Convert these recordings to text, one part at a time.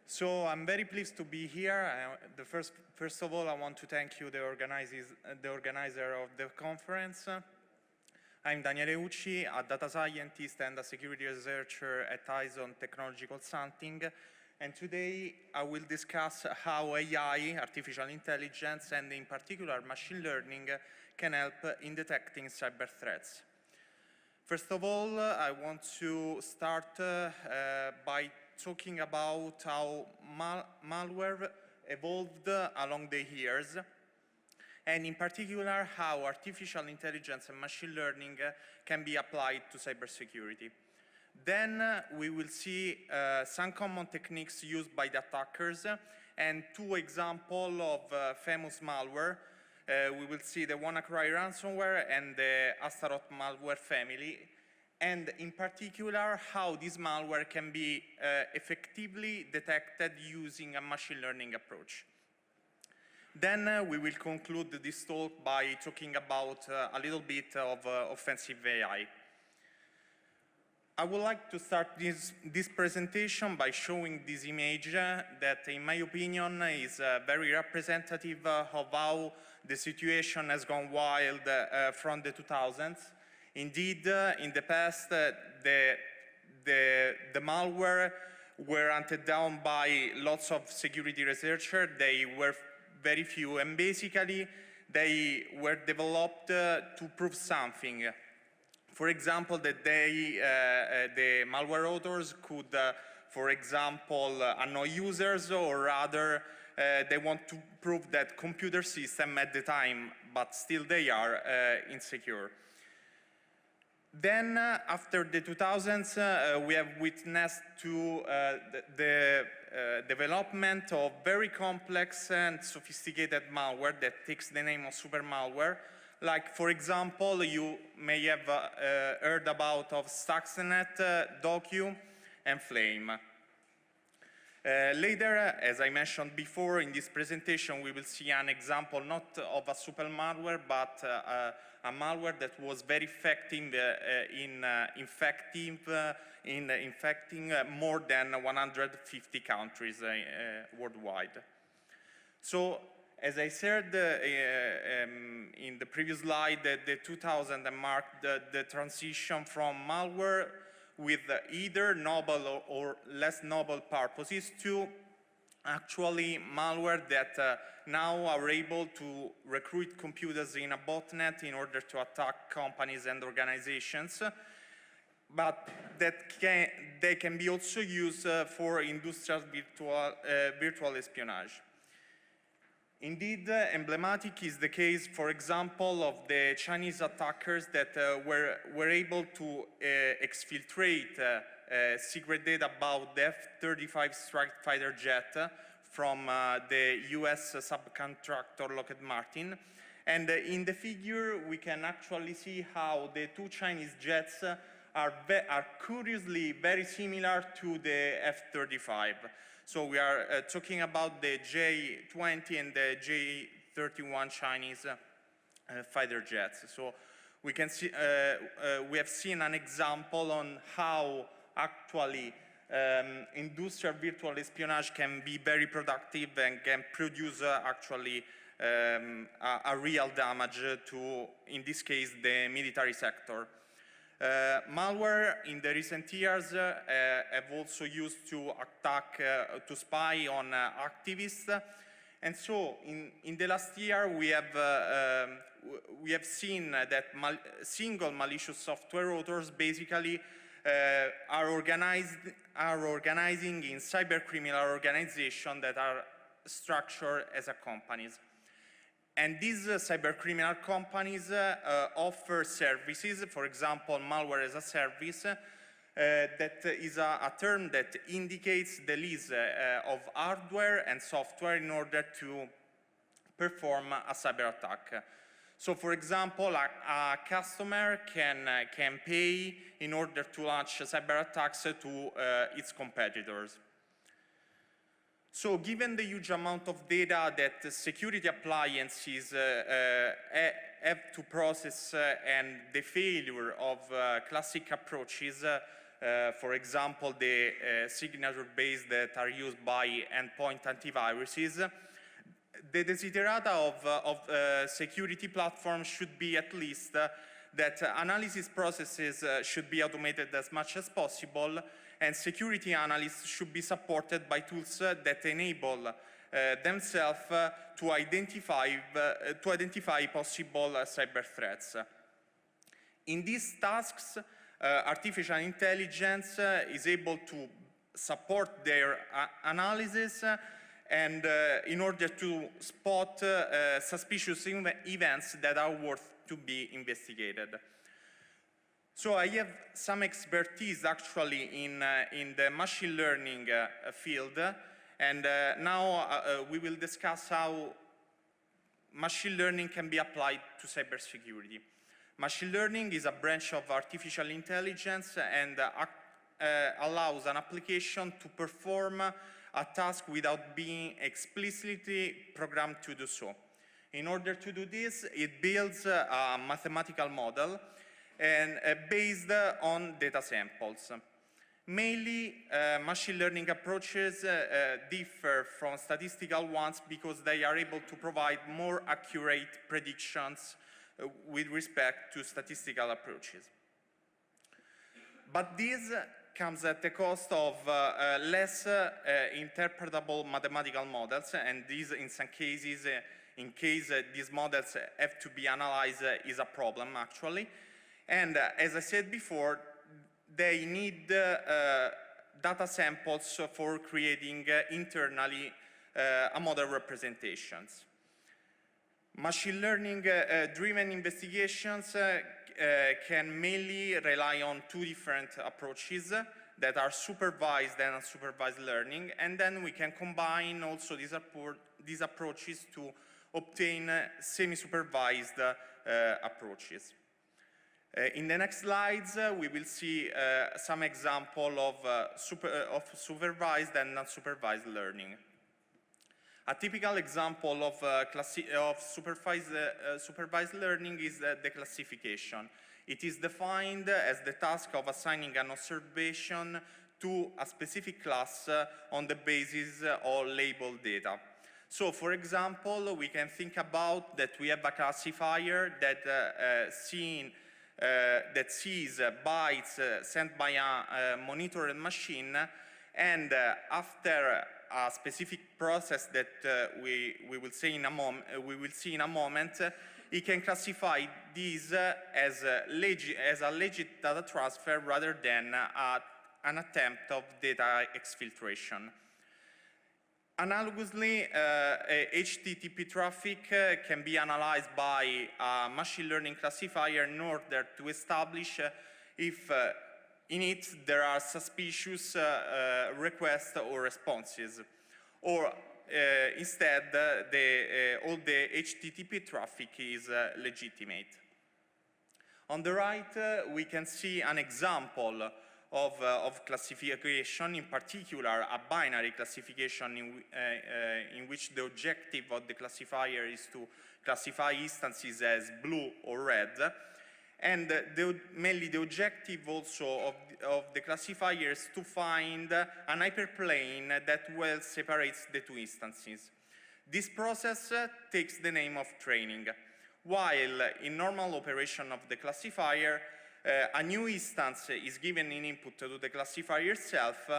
So I'm very pleased to be here. First of all, I want to thank you, the organizer of the conference. I'm Daniele Ucci, a data scientist and a security researcher at Horizon Technology Consulting. And today I will discuss how AI, artificial intelligence, and in particular machine learning can help in detecting cyber threats. First of all, I want to start by talking about how malware evolved along the years, and in particular how artificial intelligence and machine learning can be applied to cybersecurity. Then we will see some common techniques used by the attackers and two examples of famous malware. We will see the Wannacry ransomware and the Astaroth malware family, and in particular how this malware can be effectively detected using a machine learning approach. Then we will conclude this talk by talking about a little bit of offensive AI. I would like to start this presentation by showing this image that, in my opinion, is very representative of how the situation has gone wild from the 2000s. Indeed, in the past, the malware were hunted down by lots of security researchers. They were very few, and basically they were developed to prove something. For example, that the malware authors could, for example, annoy users, or rather, they want to prove that computer systems at the time, but still they are insecure. Then, after the 2000s, we have witnessed to the development of very complex and sophisticated malware that takes the name of super malware. Like, for example, you may have heard about of Stuxnet, Docu, and Flame. Later, as I mentioned before, in this presentation, we will see an example not of a super malware, but a malware that was very effective in infecting more than 150 countries worldwide. So, as I said in the previous slide, the 2000 marked the transition from malware with either noble or less noble purposes to actually malware that now are able to recruit computers in a botnet in order to attack companies and organizations, but that they can be also used for industrial virtual espionage. Indeed, emblematic is the case, for example, of the Chinese attackers that were able to exfiltrate secret data about the F-35 strike fighter jet from the US subcontractor Lockheed Martin. And in the figure, we can actually see how the two Chinese jets are curiously very similar to the F-35. So we are talking about the J-20 and the J-31 Chinese fighter jets. So we can see, we have seen an example on how actually industrial virtual espionage can be very productive and can produce actually a real damage to, in this case, the military sector. Malware in the recent years have also used to attack, to spy on activists, and so in the last year we have seen that single malicious software authors basically are organizing in cybercriminal organizations that are structured as companies. And these cybercriminal companies offer services, for example, malware as a service, that is a term that indicates the lease of hardware and software in order to perform a cyber attack. So, for example, a customer can pay in order to launch cyber attacks to its competitors. So, given the huge amount of data that security appliances have to process and the failure of classic approaches, for example, the signature-based that are used by endpoint antiviruses. The desiderata of security platforms should be at least that analysis processes should be automated as much as possible, and security analysts should be supported by tools that enable themselves to identify possible cyber threats. In these tasks, artificial intelligence is able to support their analysis and in order to spot suspicious events that are worth to be investigated. So I have some expertise actually in the machine learning field, and now we will discuss how machine learning can be applied to cybersecurity. Machine learning is a branch of artificial intelligence and allows an application to perform a task without being explicitly programmed to do so. In order to do this, it builds a mathematical model and based on data samples. Mainly, machine learning approaches differ from statistical ones because they are able to provide more accurate predictions with respect to statistical approaches. But this comes at the cost of less interpretable mathematical models, and these, in some cases, in case these models have to be analyzed, is a problem, actually. And as I said before, they need data samples for creating internally model representations. Machine learning driven investigations can mainly rely on two different approaches that are supervised and unsupervised learning, and then we can combine also these approaches to obtain semi-supervised approaches. In the next slides, we will see some example of supervised and unsupervised learning. A typical example of supervised learning is the classification. It is defined as the task of assigning an observation to a specific class on the basis of labeled data. So, for example, we can think about that we have a classifier that sees bytes sent by a monitored machine, and after a specific process that we will see in a moment, it can classify these as a legit data transfer rather than an attempt of data exfiltration. Analogously, HTTP traffic can be analyzed by a machine learning classifier in order to establish if in it there are suspicious requests or responses, or instead all the HTTP traffic is legitimate. On the right, we can see an example of classification, in particular a binary classification in which the objective of the classifier is to classify instances as blue or red, and mainly the objective also of the classifier is to find an hyperplane that well separates the two instances. This process takes the name of training, while in normal operation of the classifier, a new instance is given in input to the classifier itself,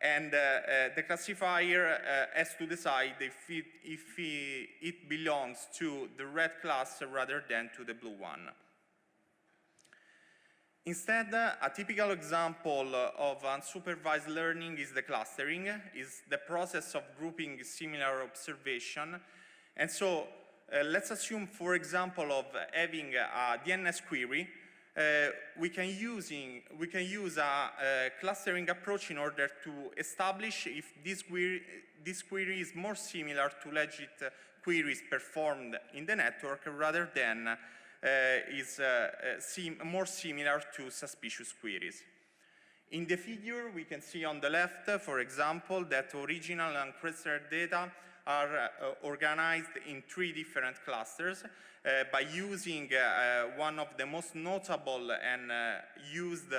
and the classifier has to decide if it belongs to the red class rather than to the blue one. Instead, a typical example of unsupervised learning is the clustering, is the process of grouping similar observation. And so let's assume, for example, of having a DNS query. We can use a clustering approach in order to establish if this query is more similar to legit queries performed in the network rather than is more similar to suspicious queries. In the figure, we can see on the left, for example, that original and encrypted data are organized in 3 different clusters by using one of the most notable and used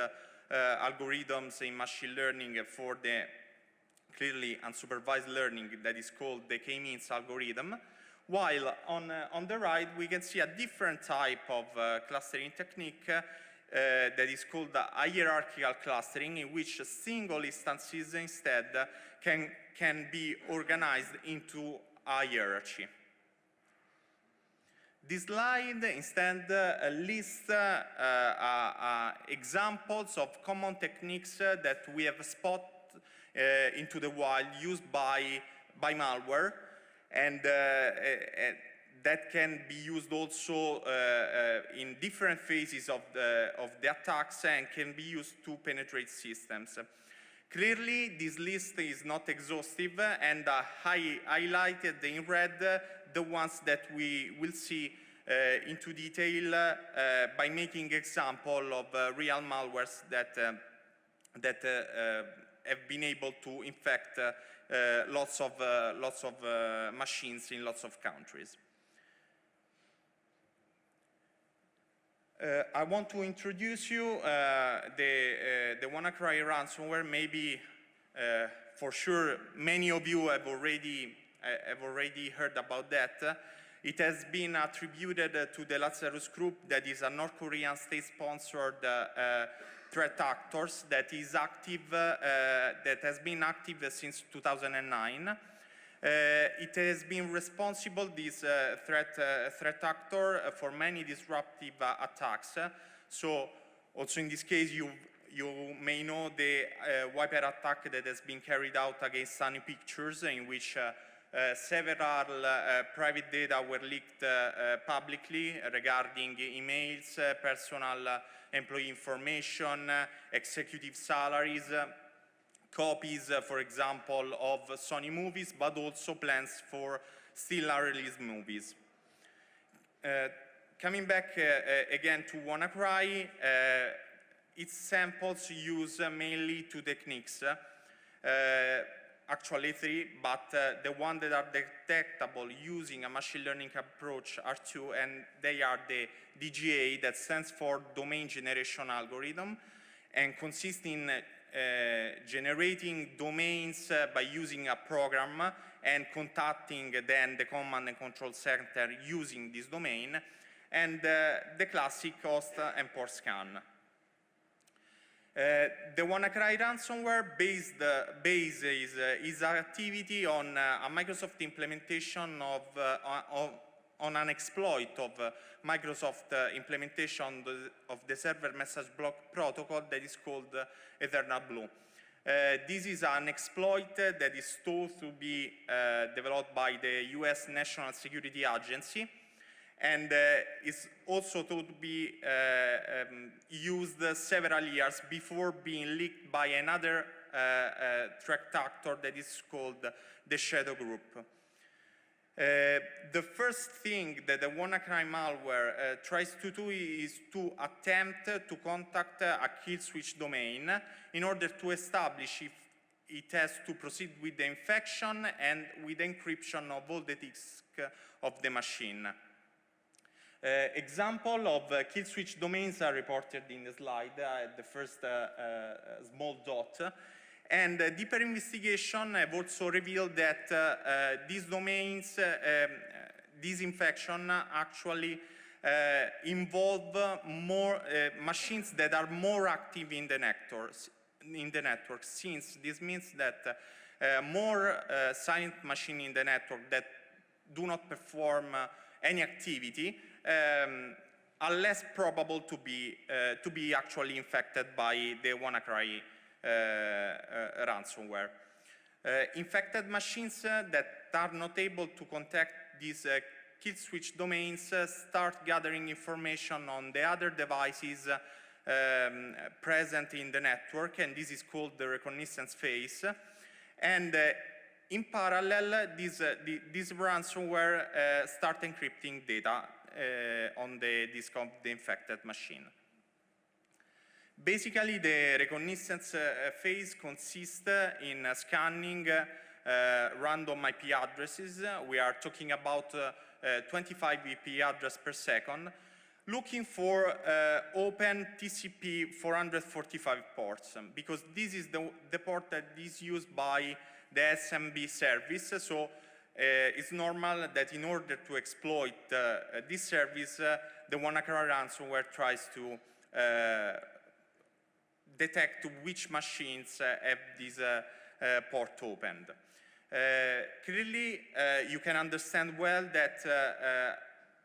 algorithms in machine learning for the clearly unsupervised learning that is called the K-means algorithm, while on the right we can see a different type of clustering technique that is called hierarchical clustering, in which single instances instead can be organized into a hierarchy. This slide instead lists examples of common techniques that we have spotted into the wild used by malware, and that can be used also in different phases of the attacks and can be used to penetrate systems. Clearly, this list is not exhaustive, and I highlighted in red the ones that we will see into detail by making example of real malwares that have been able to infect lots of machines in lots of countries. I want to introduce you the Wannacry ransomware. Maybe for sure many of you have already heard about that. It has been attributed to the Astaroth group, that is a North Korean state-sponsored threat actors that is active, that has been active since 2009. It has been responsible, this threat actor, for many disruptive attacks. So also in this case, you may know the Wiper attack that has been carried out against Sony Pictures, in which several private data were leaked publicly regarding emails, personal employee information, executive salaries, copies, for example, of Sony movies, but also plans for still unreleased movies. Coming back again to Wannacry, its samples use mainly two techniques. Actually three, but the ones that are detectable using a machine learning approach are two, and they are the DGA, that stands for Domain Generation Algorithm, and consists in generating domains by using a program and contacting then the command and control center using this domain, and the classic host and port scan. The Wannacry ransomware bases its activity on a Microsoft implementation on an exploit of Microsoft implementation of the server message block protocol that is called Eternal Blue. This is an exploit that is thought to be developed by the US National Security Agency, and is also thought to be used several years before being leaked by another threat actor that is called the Shadow Group. The first thing that the Wannacry malware tries to do is to attempt to contact a kill switch domain in order to establish if it has to proceed with the infection and with encryption of all the disks of the machine. Example of kill switch domains are reported in the slide, the first small dot. And deeper investigation have also revealed that these domains, these infections actually involve more machines that are more active in the network, since this means that more silent machines in the network that do not perform any activity are less probable to be actually infected by the Wannacry ransomware. Infected machines that are not able to contact these kill switch domains start gathering information on the other devices present in the network, and this is called the reconnaissance phase. And in parallel, this ransomware start encrypting data on the disk of the infected machine. Basically, the reconnaissance phase consists in scanning random IP addresses. We are talking about 25 IP addresses per second, looking for open TCP 445 ports, because this is the port that is used by the SMB service. So it's normal that in order to exploit this service, the Wannacry ransomware tries to detect which machines have this port opened. Clearly, you can understand well that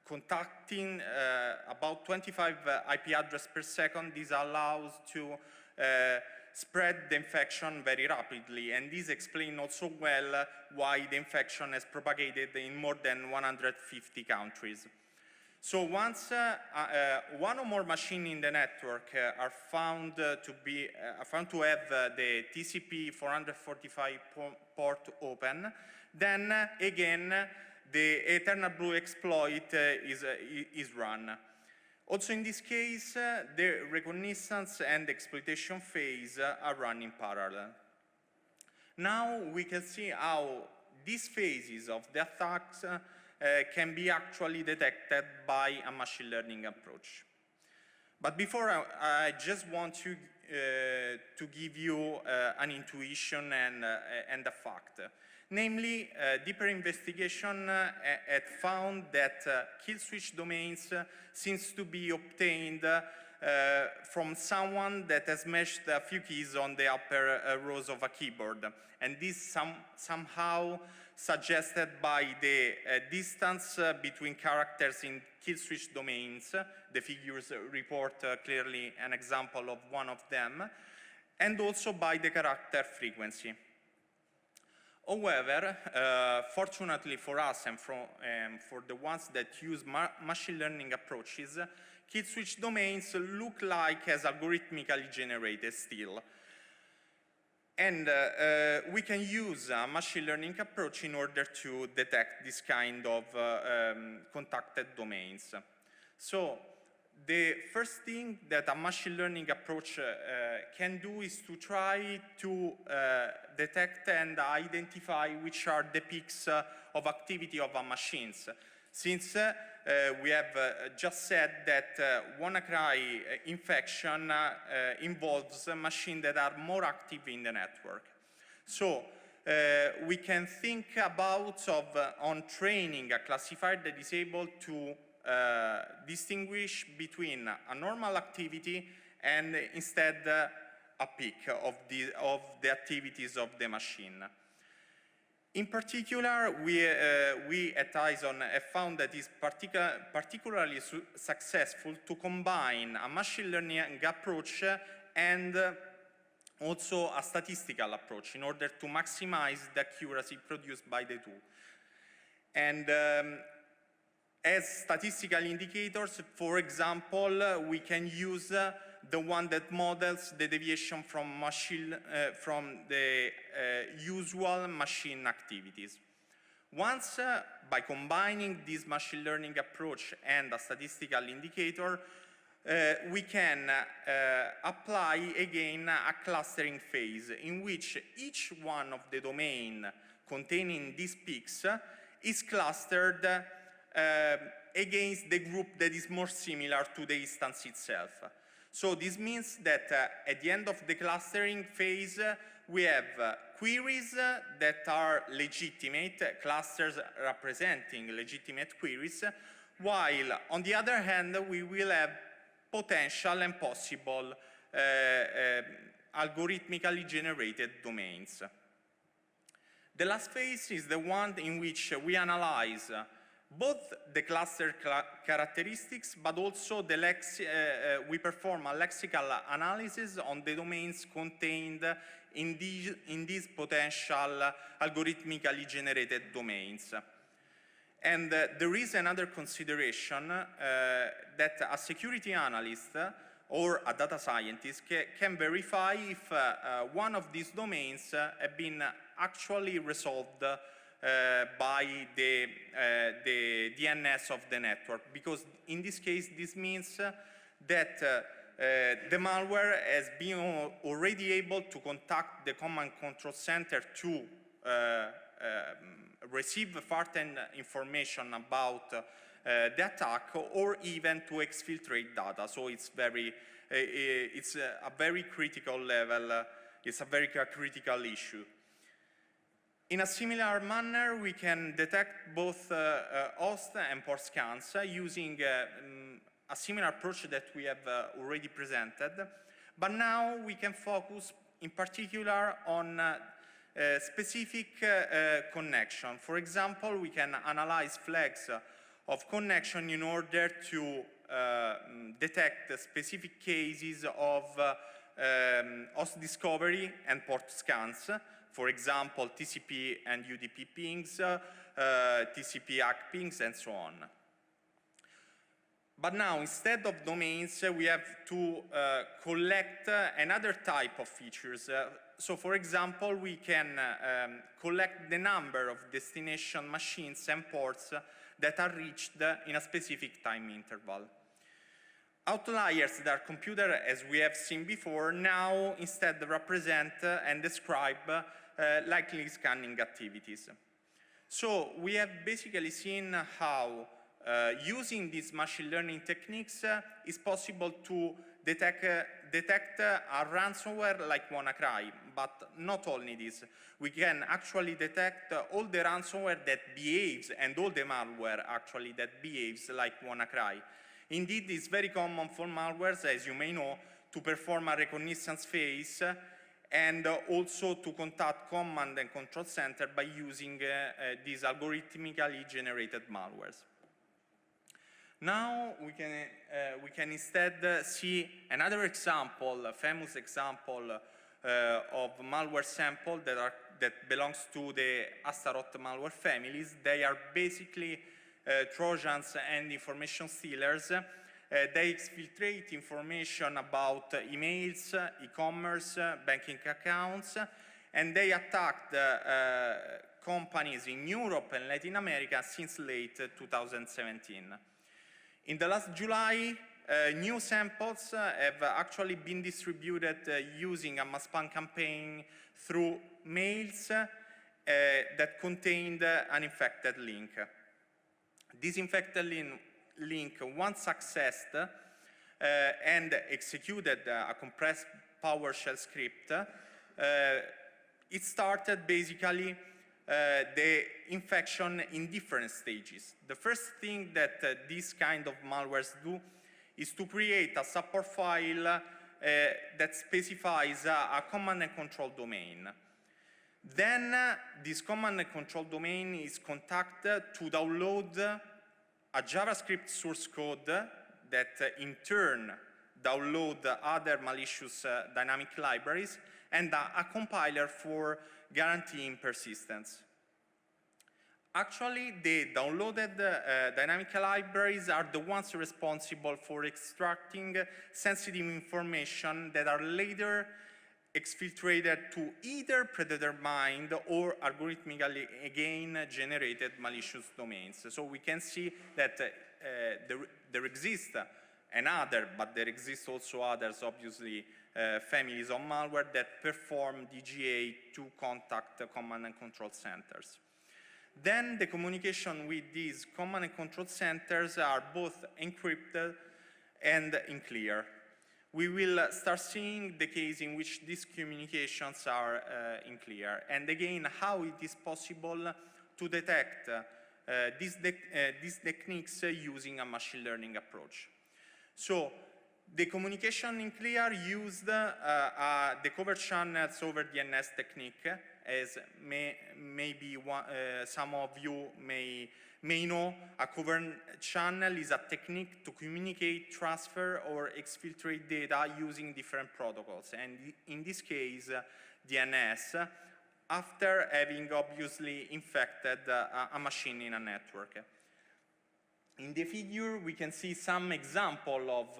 contacting about 25 IP addresses per second, this allows to spread the infection very rapidly, and this explains also well why the infection has propagated in more than 150 countries. So once one or more machines in the network are found to have the TCP 445 port open, then again the Eternal Blue exploit is run. Also in this case, the reconnaissance and exploitation phase are run in parallel. Now we can see how these phases of the attacks can be actually detected by a machine learning approach. But before, I just want to give you an intuition and a fact. Namely, deeper investigation had found that kill switch domains seems to be obtained from someone that has mashed a few keys on the upper rows of a keyboard. And this somehow suggested by the distance between characters in kill switch domains. The figures report clearly an example of one of them, and also by the character frequency. However, fortunately for us and for the ones that use machine learning approaches, kill switch domains look like as algorithmically generated still. And we can use a machine learning approach in order to detect this kind of contacted domains. So the first thing that a machine learning approach can do is to try to detect and identify which are the peaks of activity of a machine. Since we have just said that Wannacry infection involves machines that are more active in the network. So we can think about on training a classifier that is able to distinguish between a normal activity and instead a peak of the activities of the machine. In particular, we at ISON have found that it's particularly successful to combine a machine learning approach and also a statistical approach in order to maximize the accuracy produced by the two. And as statistical indicators, for example, we can use the one that models the deviation from the usual machine activities. Once, by combining this machine learning approach and a statistical indicator, we can apply again a clustering phase in which each one of the domain containing these peaks is clustered against the group that is more similar to the instance itself. So this means that at the end of the clustering phase, we have queries that are legitimate, clusters representing legitimate queries, while on the other hand, we will have potential and possible algorithmically generated domains. The last phase is the one in which we analyze both the cluster characteristics, but also we perform a lexical analysis on the domains contained in these potential algorithmically generated domains. And there is another consideration that a security analyst or a data scientist can verify if one of these domains have been actually resolved by the DNS of the network, because in this case this means that the malware has been already able to contact the command control center to receive certain information about the attack, or even to exfiltrate data. So it's a very critical level. It's a very critical issue. In a similar manner, we can detect both host and port scans using a similar approach that we have already presented. But now we can focus in particular on specific connection. For example, we can analyze flags of connection in order to detect specific cases of host discovery and port scans. For example, TCP and UDP pings, TCP ACK pings, and so on. But now, instead of domains, we have to collect another type of features. So, for example, we can collect the number of destination machines and ports that are reached in a specific time interval. Outliers that are computed, as we have seen before, now instead represent and describe likely scanning activities. So we have basically seen how using these machine learning techniques is possible to detect a ransomware like Wannacry, but not only this. We can actually detect all the ransomware that behaves and all the malware actually that behaves like Wannacry. Indeed, it's very common for malwares, as you may know, to perform a reconnaissance phase and also to contact command and control center by using these algorithmically generated malwares. Now we can instead see another example, a famous example of malware sample that belongs to the Astaroth malware families. They are basically Trojans and information stealers. They exfiltrate information about emails, e-commerce, banking accounts, and they attacked companies in Europe and Latin America since late 2017. In the last July, new samples have actually been distributed using a mass spam campaign through mails that contained an infected link. This infected link, once accessed and executed a compressed PowerShell script, it started basically the infection in different stages. The first thing that these kind of malwares do is to create a support file that specifies a command and control domain. Then this command and control domain is contacted to download a JavaScript source code that in turn download other malicious dynamic libraries and a compiler for guaranteeing persistence. Actually, the downloaded dynamic libraries are the ones responsible for extracting sensitive information that are later exfiltrated to either predetermined or algorithmically again generated malicious domains. So we can see that there exists another, but there exist also others, obviously, families of malware that perform DGA to contact command and control centers. Then the communication with these command and control centers are both encrypted and unclear. We will start seeing the case in which these communications are unclear, and again, how it is possible to detect these techniques using a machine learning approach. So, the communication in clear used the covert channels over DNS technique, as maybe some of you may know. A covert channel is a technique to communicate, transfer, or exfiltrate data using different protocols, and in this case, DNS, after having obviously infected a machine in a network. In the figure, we can see some example of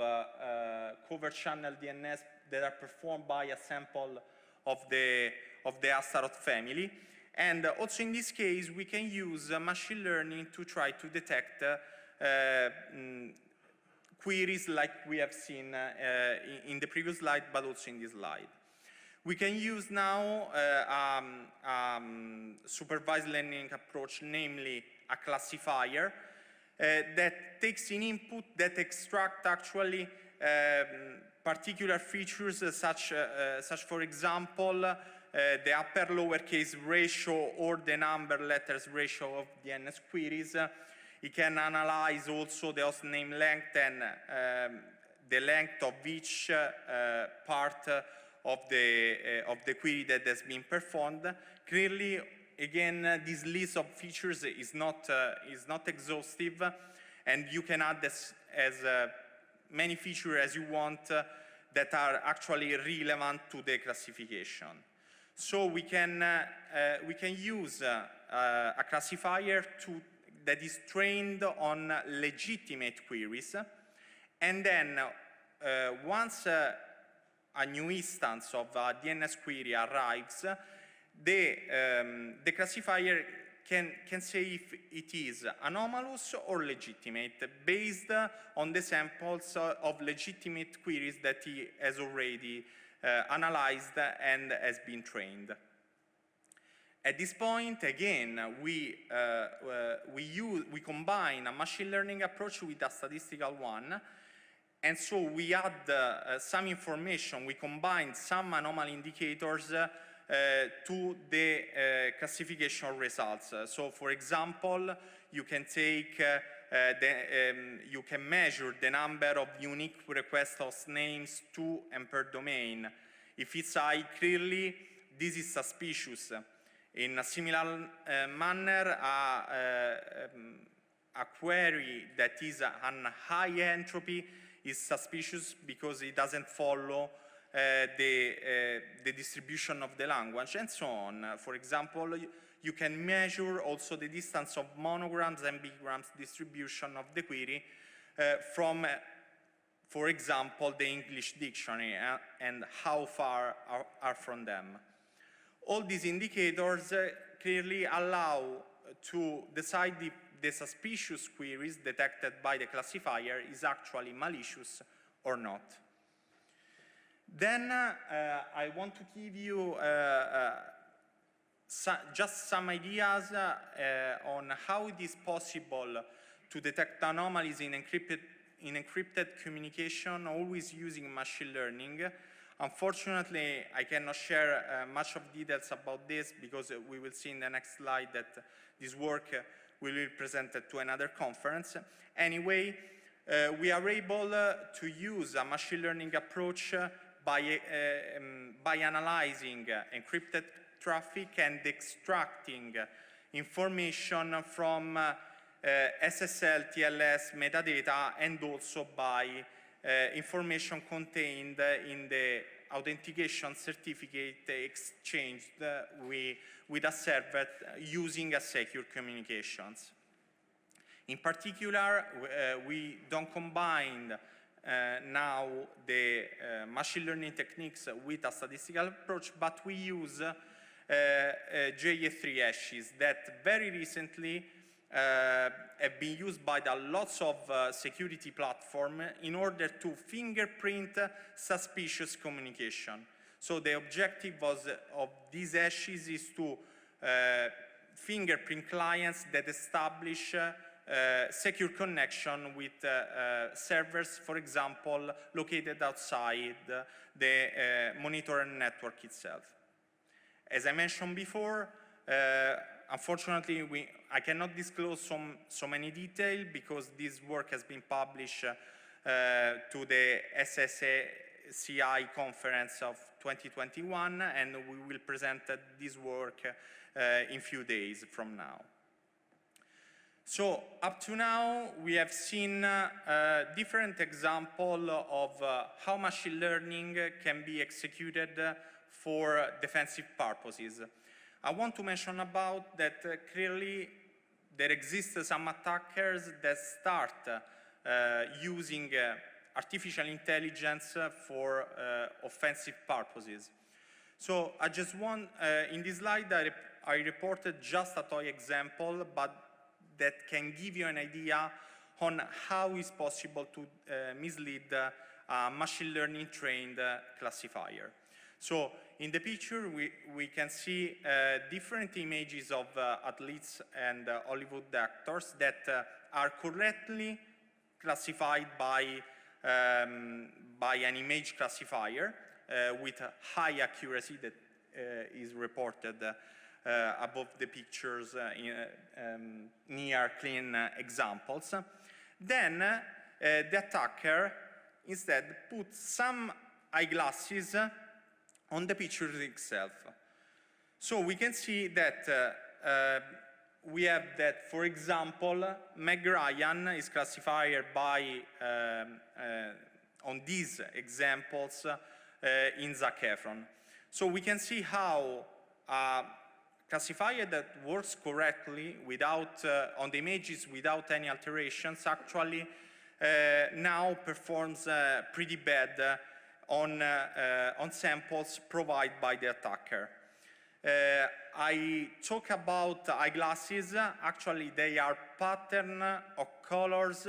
covert channel DNS that are performed by a sample of the Astaroth family. And also in this case, we can use machine learning to try to detect queries like we have seen in the previous slide, but also in this slide. We can use now supervised learning approach, namely a classifier, that takes in input that extract actually particular features such for example, the upper lowercase ratio or the number letters ratio of DNS queries. It can analyze also the host name length and the length of each part of the query that has been performed. Clearly, again, this list of features is not exhaustive, and you can add as many features as you want that are actually relevant to the classification. So we can use a classifier that is trained on legitimate queries, and then once a new instance of a DNS query arrives, the classifier can say if it is anomalous or legitimate based on the samples of legitimate queries that he has already analyzed and has been trained. At this point, again, we combine a machine learning approach with a statistical one, and so we add some information. We combine some anomaly indicators to the classification results. So, for example, you can take you can measure the number of unique request host names to and per domain. If it's high, clearly this is suspicious. In a similar manner, a query that is on high entropy is suspicious because it doesn't follow the distribution of the language, and so on. For example, you can measure also the distance of monograms and bigrams distribution of the query from, for example, the English dictionary and how far are from them. All these indicators clearly allow to decide if the suspicious queries detected by the classifier is actually malicious or not. Then I want to give you just some ideas on how it is possible to detect anomalies in encrypted communication, always using machine learning. Unfortunately, I cannot share much of details about this because we will see in the next slide that this work will be presented to another conference. Anyway, we are able to use a machine learning approach by analyzing encrypted traffic and extracting information from SSL, TLS metadata, and also by information contained in the authentication certificate exchanged with a server using a secure communications. In particular, we don't combine now the machine learning techniques with a statistical approach, but we use GA3 hashes that very recently have been used by lots of security platforms in order to fingerprint suspicious communication. So the objective of these hashes is to fingerprint clients that establish secure connection with servers, for example, located outside the monitoring network itself. As I mentioned before, unfortunately, I cannot disclose so many details because this work has been published to the SSCI conference of 2021, and we will present this work in few days from now. So up to now, we have seen different examples of how machine learning can be executed for defensive purposes. I want to mention about that clearly there exist some attackers that start using artificial intelligence for offensive purposes. So I just want, in this slide, I reported just a toy example, but that can give you an idea on how it's possible to mislead a machine learning trained classifier. So in the picture, we can see different images of athletes and Hollywood actors that are correctly classified by an image classifier with high accuracy that is reported above the pictures near clean examples. Then the attacker instead puts some eyeglasses on the picture itself. So we can see that we have that, for example, Meg Ryan is classified by, on these examples, in Zac Efron. So we can see how a classifier that works correctly without, on the images without any alterations actually now performs pretty bad on samples provided by the attacker. I talk about eyeglasses. Actually, they are pattern of colors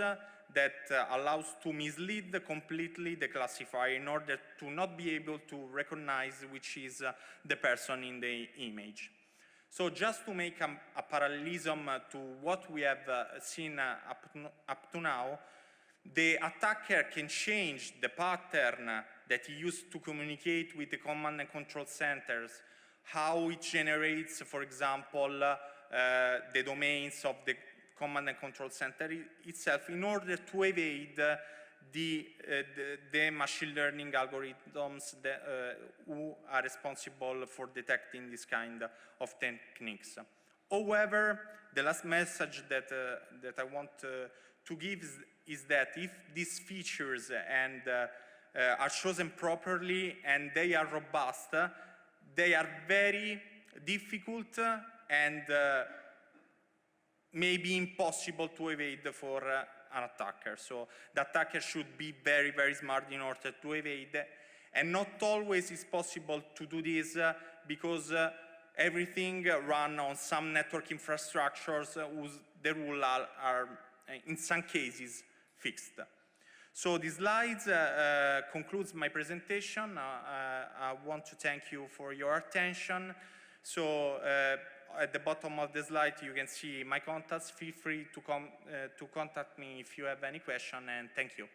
that allows to mislead completely the classifier in order to not be able to recognize which is the person in the image. So just to make a parallelism to what we have seen up to now, the attacker can change the pattern that he used to communicate with the command and control centers, how it generates, for example, the domains of the command and control center itself in order to evade the machine learning algorithms that, who are responsible for detecting this kind of techniques. However, the last message that I want to give is that if these features and are chosen properly and they are robust, they are very difficult and maybe impossible to evade for an attacker. So the attacker should be very, very smart in order to evade. And not always is possible to do this because everything runs on some network infrastructures whose the rules are in some cases fixed. So this slide concludes my presentation. I want to thank you for your attention. So at the bottom of the slide, you can see my contacts. Feel free to contact me if you have any question, and thank you.